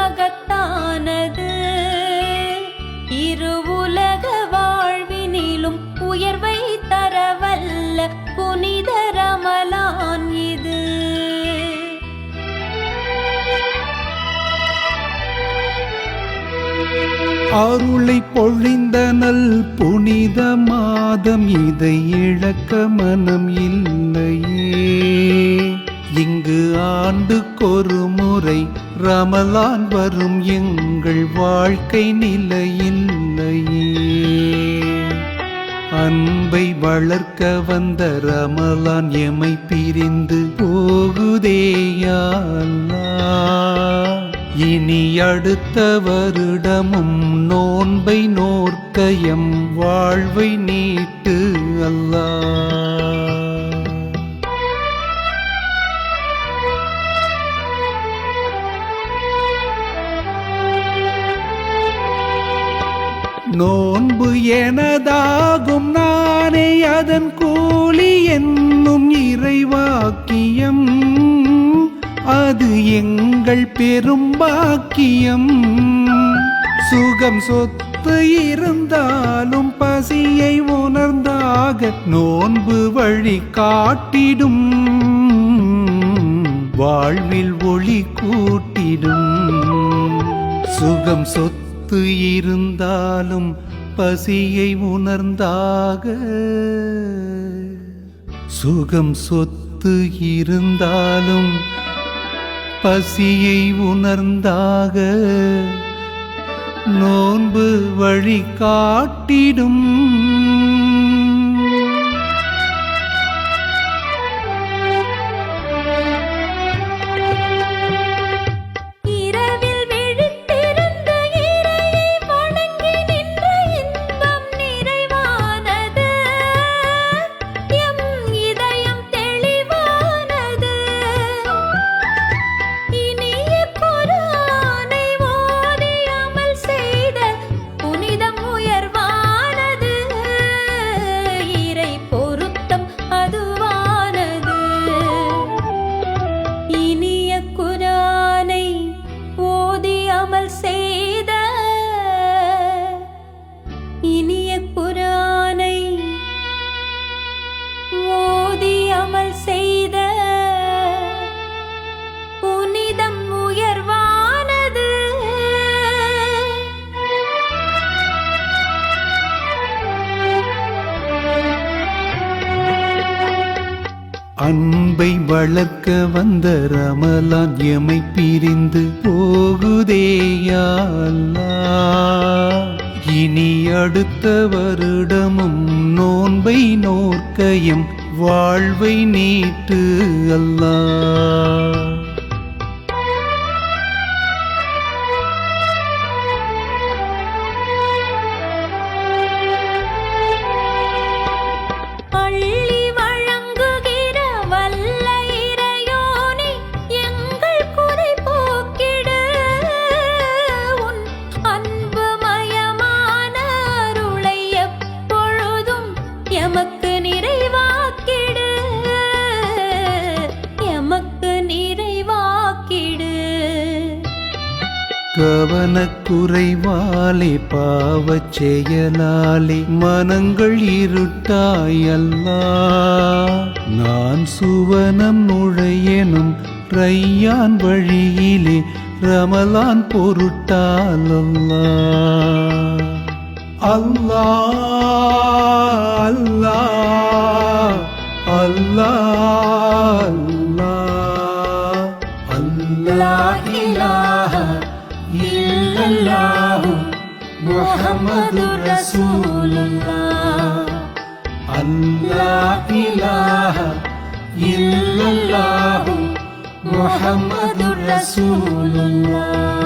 மகத்தானது. இருவுலக வாழ்வினிலும் உயர்வை தரவல்ல புனித ரமலான் இது. அருளை பொழிந்த நல் புனித மாதம், இதை இழக்க மனம் இல்லையே. இங்கு ஆண்டுக்கொரு முறை ரமலான் வரும், எங்கள் வாழ்க்கை நிலையில்லையே. அன்பை வளர்க்க வந்த ரமலான் எமை பிரிந்து போகுதே யா அல்லாஹ். இனி அடுத்த வருடமும் நோன்பை நோற்க எம் வாழ்வை நீட்டு அல்லாஹ். நோன்பு எனதாகும், நானே அதன் கூலி என்னும் இறைவாக்கியம். அது எங்கள் பெரும் பாக்கியம். சுகம் சொத்து இருந்தாலும் பசியை உணர்ந்தாக நோன்பு வழி காட்டிடும், வாழ்வில் ஒளி கூட்டிடும். சுகம் சொத்து இருந்தாலும் பசியை உணர்ந்தாக, சுகம் சொத்து இருந்தாலும் பசியை உணர்ந்தாக நோன்பு வழி காட்டிடும். இனிய குர்ஆனை ஓதி அமல் செய்த புனிதம் உயர்வானது. அன்பை வளர்க்க வந்த ரமலான் எமை பிரிந்து போகுதே யா அல்லாஹ். இனி அடுத்த வருடமும் நோன்பை நோற்க எம் வாழ்வை நீட்டு அல்லாஹ். எமக்கு நிறைவாக்கிடு, எமக்கு நிறைவாக்கிடு. கவனக்குறைவாலே பாவச் செயலாலே மனங்கள் இருட்டாய் அல்லாஹ். நான் சுவனம் நுழையனும் ரையான் வழியிலே ரமலான் பொருட்டால் அல்லாஹ். அல்லாஹ் அல்லாஹ் அல்லாஹ் அல்லாஹ் அல்லாஹ் இலாஹ இல்லல்லாஹு முஹம்மதுர் ரசூலுல்லாஹ். அல்லாஹ் இலாஹ இல்லல்லாஹு முஹம்மதுர் ரசூலுல்லாஹ்.